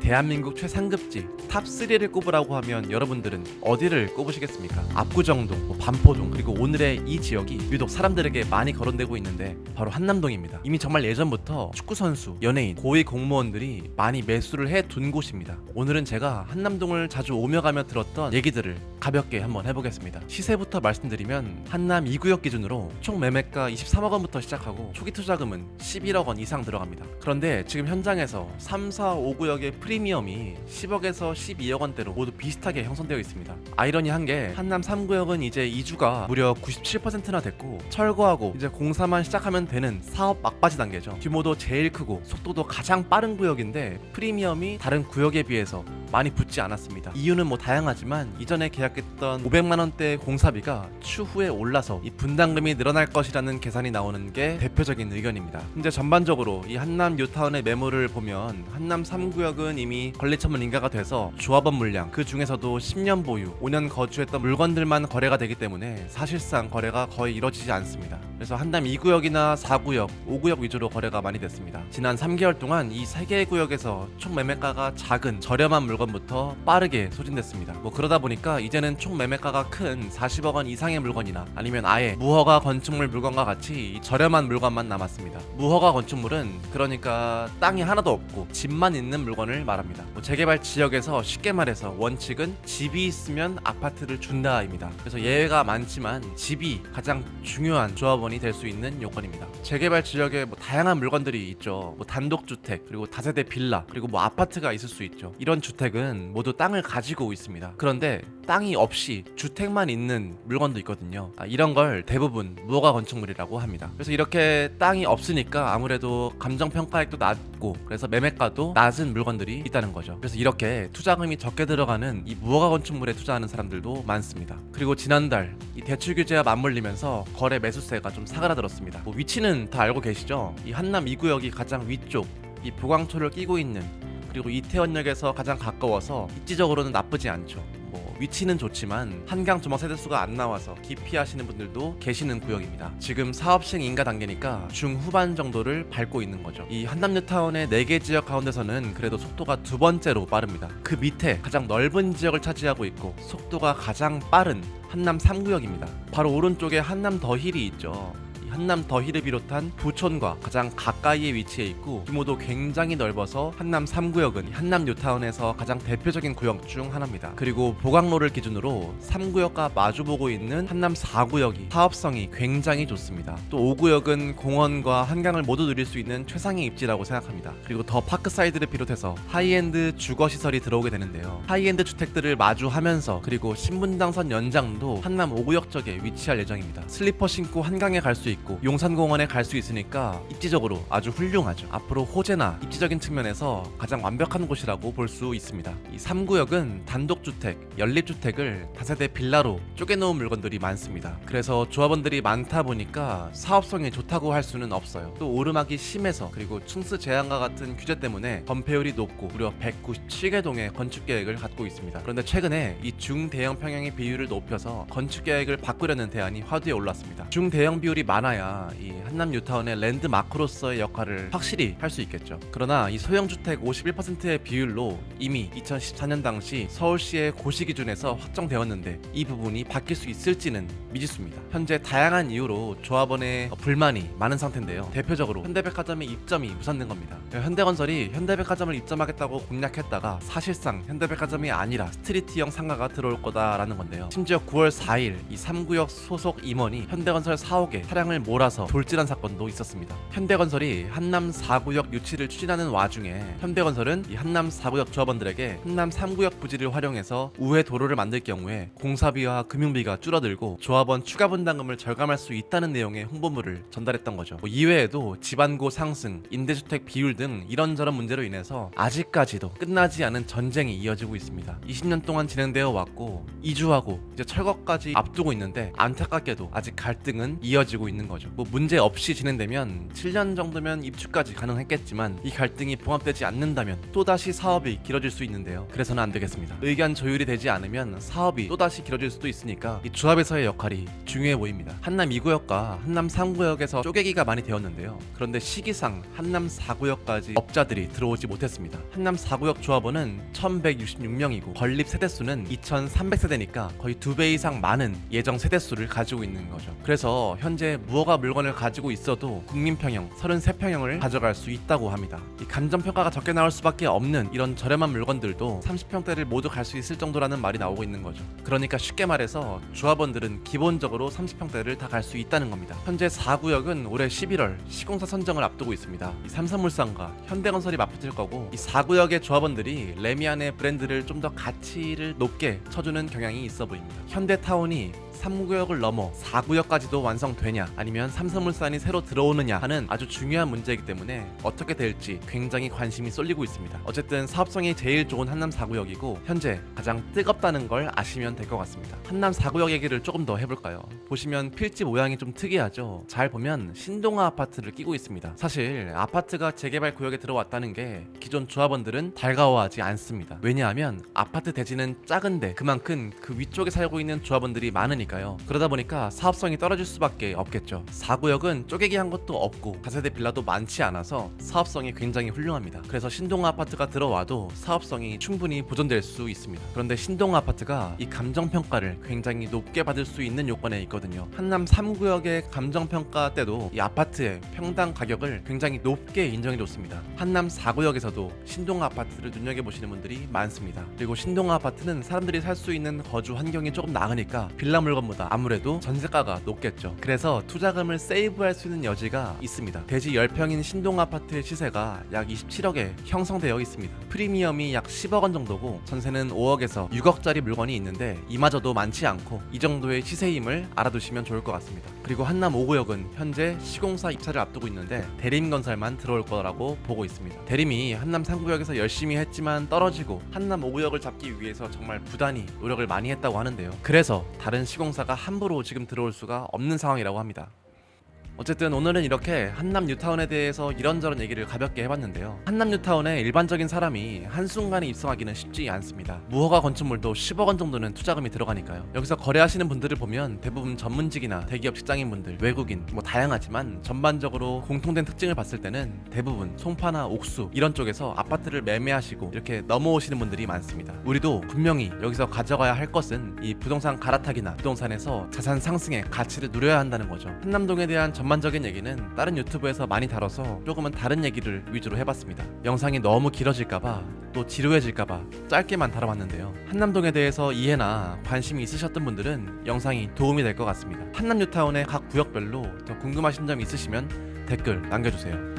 대한민국 최상급지 탑3를 꼽으라고 하면 여러분들은 어디를 꼽으시겠습니까? 압구정동, 반포동, 그리고 오늘의 이 지역이 유독 사람들에게 많이 거론되고 있는데 바로 한남동입니다. 이미 정말 예전부터 축구선수, 연예인, 고위 공무원들이 많이 매수를 해둔 곳입니다. 오늘은 제가 한남동을 자주 오며 가며 들었던 얘기들을 가볍게 한번 해보겠습니다. 시세부터 말씀드리면 한남 2구역 기준으로 총 매매가 23억 원부터 시작하고 초기 투자금은 11억 원 이상 들어갑니다. 그런데 지금 현장에서 3, 4, 5구역의 프리미엄이 10억에서 12억 원대로 모두 비슷하게 형성되어 있습니다. 아이러니한 게 한남 3구역은 이제 이주가 무려 97%나 됐고 철거하고 이제 공사만 시작하면 되는 사업 막바지 단계죠. 규모도 제일 크고 속도도 가장 빠른 구역인데 프리미엄이 다른 구역에 비해서 많이 붙지 않았습니다. 이유는 다양하지만 이전에 계약했던 500만 원대 공사비가 추후에 올라서 이 분담금이 늘어날 것이라는 계산이 나오는 게 대표적인 의견입니다. 현재 전반적으로 이 한남 뉴타운의 매물을 보면 한남 3구역은 이미 권리처분 인가가 돼서 조합원 물량, 그 중에서도 10년 보유, 5년 거주했던 물건들만 거래가 되기 때문에 사실상 거래가 거의 이루어지지 않습니다. 그래서 한남 2구역이나 4구역, 5구역 위주로 거래가 많이 됐습니다. 지난 3개월 동안 이 3개의 구역에서 총 매매가가 작은 저렴한 물건부터 빠르게 소진됐습니다. 그러다 보니까 이제는 총 매매가가 큰 40억 원 이상의 물건이나 아니면 아예 무허가 건축물 물건과 같이 이 저렴한 물건만 남았습니다. 무허가 건축물은 그러니까 땅이 하나도 없고 집만 있는 물건을 말합니다. 재개발 지역에서 쉽게 말해서 원칙은 집이 있으면 아파트를 준다입니다. 그래서 예외가 많지만 집이 가장 중요한 조합원이 될 수 있는 요건입니다. 재개발 지역에 다양한 물건들이 있죠. 단독주택, 그리고 다세대 빌라, 그리고 아파트가 있을 수 있죠. 이런 주택은 모두 땅을 가지고 있습니다. 그런데 땅이 없이 주택만 있는 물건도 있거든요. 이런 걸 대부분 무허가 건축물이라고 합니다. 그래서 이렇게 땅이 없으니까 아무래도 감정평가액도 낮고 그래서 매매가도 낮은 물건들이 있다는 거죠. 그래서 이렇게 투자금이 적게 들어가는 이 무허가 건축물에 투자하는 사람들도 많습니다. 그리고 지난달 이 대출 규제와 맞물리면서 거래 매수세가 좀 사그라들었습니다. 위치는 다 알고 계시죠? 이 한남 2구역이 가장 위쪽 이 보광초를 끼고 있는, 그리고 이태원역에서 가장 가까워서 입지적으로는 나쁘지 않죠. 위치는 좋지만 한강 조망 세대수가 안 나와서 기피하시는 분들도 계시는 구역입니다. 지금 사업 시행 인가 단계니까 중후반 정도를 밟고 있는 거죠. 이 한남 뉴타운의 4개 지역 가운데서는 그래도 속도가 두 번째로 빠릅니다. 그 밑에 가장 넓은 지역을 차지하고 있고 속도가 가장 빠른 한남 3구역입니다. 바로 오른쪽에 한남 더힐이 있죠. 한남 더힐을 비롯한 부촌과 가장 가까이에 위치해 있고 규모도 굉장히 넓어서 한남 3구역은 한남 뉴타운에서 가장 대표적인 구역 중 하나입니다. 그리고 보강로를 기준으로 3구역과 마주보고 있는 한남 4구역이 사업성이 굉장히 좋습니다. 또 5구역은 공원과 한강을 모두 누릴 수 있는 최상의 입지라고 생각합니다. 그리고 더 파크사이드를 비롯해서 하이엔드 주거시설이 들어오게 되는데요. 하이엔드 주택들을 마주하면서 그리고 신분당선 연장도 한남 5구역 쪽에 위치할 예정입니다. 슬리퍼 신고 한강에 갈 수 있고 용산공원에 갈 수 있으니까 입지적으로 아주 훌륭하죠. 앞으로 호재나 입지적인 측면에서 가장 완벽한 곳이라고 볼 수 있습니다. 이 3구역은 단독주택, 연립주택을 다세대 빌라로 쪼개놓은 물건들이 많습니다. 그래서 조합원들이 많다 보니까 사업성이 좋다고 할 수는 없어요. 또 오르막이 심해서 그리고 층수 제한과 같은 규제 때문에 건폐율이 높고 무려 197개 동의 건축계획을 갖고 있습니다. 그런데 최근에 이 중대형 평형의 비율을 높여서 건축계획을 바꾸려는 대안이 화두에 올랐습니다. 중대형 비율이 많아야 이 한남 뉴타운의 랜드마크로서의 역할을 확실히 할 수 있겠죠. 그러나 이 소형주택 51%의 비율로 이미 2014년 당시 서울시의 고시 기준에서 확정되었는데 이 부분이 바뀔 수 있을지는 미지수입니다. 현재 다양한 이유로 조합원의 불만이 많은 상태인데요. 대표적으로 현대백화점의 입점이 무산된 겁니다. 현대건설이 현대백화점을 입점하겠다고 공략했다가 사실상 현대백화점이 아니라 스트리트형 상가가 들어올 거다라는 건데요. 심지어 9월 4일 이 3구역 소속 임원이 현대건설 사옥에 차량을 몰아서 돌진한 사건도 있었습니다. 현대건설이 한남 4구역 유치를 추진하는 와중에 현대건설은 이 한남 4구역 조합원들에게 한남 3구역 부지를 활용해서 우회 도로를 만들 경우에 공사비와 금융비가 줄어들고 조합원 추가 분담금을 절감할 수 있다는 내용의 홍보물을 전달했던 거죠. 이외에도 집안고 상승, 임대주택 비율 등 이런저런 문제로 인해서 아직까지도 끝나지 않은 전쟁이 이어지고 있습니다. 20년 동안 진행되어 왔고 이주하고 이제 철거까지 앞두고 있는데 안타깝게도 아직 갈등은 이어지고 있는 거죠. 뭐 문제 없이 진행되면 7년 정도면 입주까지 가능했겠지만 이 갈등이 봉합되지 않는다면 또다시 사업이 길어질 수 있는데요. 그래서는 안 되겠습니다. 의견 조율이 되지 않으면 사업이 또다시 길어질 수도 있으니까 이 조합에서의 역할이 중요해 보입니다. 한남 2구역과 한남 3구역에서 쪼개기가 많이 되었는데요. 그런데 시기상 한남 4구역까지 업자들이 들어오지 못했습니다. 한남 4구역 조합원은 1166명이고 건립 세대수는 2300세대니까 거의 2배 이상 많은 예정 세대수를 가지고 있는 거죠. 그래서 현재 무허가 물건을 가지고 있어도 국민평형 33평형을 가져갈 수 있다고 합니다. 이 감정평가가 적게 나올 수밖에 없는 이런 저렴한 물건들도 30평대를 모두 갈 수 있을 정도라는 말이 나오고 있는 거죠. 그러니까 쉽게 말해서 조합원들은 기본적으로 30평대를 다 갈 수 있다는 겁니다. 현재 4구역은 올해 11월 시공사 선정을 앞두고 있습니다. 이 삼성물산과 현대건설이 맞붙을 거고 이 4구역의 조합원들이 레미안의 브랜드를 좀 더 가치를 높게 쳐주는 경향이 있어 보입니다. 현대타운이 3구역을 넘어 4구역까지도 완성되냐 아니면 삼성물산이 새로 들어오느냐 하는 아주 중요한 문제이기 때문에 어떻게 될지 굉장히 관심이 쏠리고 있습니다. 어쨌든 사업성이 제일 좋은 한남 4구역이고 현재 가장 뜨겁다는 걸 아시면 될 것 같습니다. 한남 4구역 얘기를 조금 더 해볼까요? 보시면 필지 모양이 좀 특이하죠. 잘 보면 신동아 아파트를 끼고 있습니다. 사실 아파트가 재개발 구역에 들어왔다는 게 기존 조합원들은 달가워하지 않습니다. 왜냐하면 아파트 대지는 작은데 그만큼 그 위쪽에 살고 있는 조합원들이 많으니까 그러다 보니까 사업성이 떨어질 수밖에 없겠죠. 4구역은 쪼개기 한 것도 없고 다세대 빌라도 많지 않아서 사업성이 굉장히 훌륭합니다. 그래서 신동아 아파트가 들어와도 사업성이 충분히 보존될 수 있습니다. 그런데 신동아 아파트가 이 감정평가를 굉장히 높게 받을 수 있는 요건에 있거든요. 한남 3구역의 감정평가 때도 이 아파트의 평당 가격을 굉장히 높게 인정해줬습니다. 한남 4구역에서도 신동아 아파트를 눈여겨보시는 분들이 많습니다. 그리고 신동아 아파트는 사람들이 살 수 있는 거주 환경이 조금 나으니까 빌라 물건보다 아무래도 전세가가 높겠죠. 그래서 투자금을 세이브할 수 있는 여지가 있습니다. 대지 10평인 신동 아파트의 시세가 약 27억에 형성되어 있습니다. 프리미엄이 약 10억 원 정도고 전세는 5억에서 6억짜리 물건이 있는데 이마저도 많지 않고 이 정도의 시세임을 알아두시면 좋을 것 같습니다. 그리고 한남 5구역은 현재 시공사 입찰을 앞두고 있는데 대림건설만 들어올 거라고 보고 있습니다. 대림이 한남 3구역에서 열심히 했지만 떨어지고 한남 5구역을 잡기 위해서 정말 부단히 노력을 많이 했다고 하는데요. 그래서 다른 시공사가 함부로 지금 들어올 수가 없는 상황이라고 합니다. 어쨌든 오늘은 이렇게 한남 뉴타운에 대해서 이런저런 얘기를 가볍게 해봤는데요. 한남 뉴타운에 일반적인 사람이 한순간에 입성하기는 쉽지 않습니다. 무허가 건축물도 10억 원 정도는 투자금이 들어가니까요. 여기서 거래하시는 분들을 보면 대부분 전문직이나 대기업 직장인분들, 외국인 뭐 다양하지만 전반적으로 공통된 특징을 봤을 때는 대부분 송파나 옥수 이런 쪽에서 아파트를 매매하시고 이렇게 넘어오시는 분들이 많습니다. 우리도 분명히 여기서 가져가야 할 것은 이 부동산 갈아타기나 부동산에서 자산 상승의 가치를 누려야 한다는 거죠. 한남동에 대한 전반적인 얘기는 다른 유튜브에서 많이 다뤄서 조금은 다른 얘기를 위주로 해봤습니다. 영상이 너무 길어질까봐 또 지루해질까봐 짧게만 다뤄봤는데요. 한남동에 대해서 이해나 관심이 있으셨던 분들은 영상이 도움이 될 것 같습니다. 한남 뉴타운의 각 구역별로 더 궁금하신 점 있으시면 댓글 남겨주세요.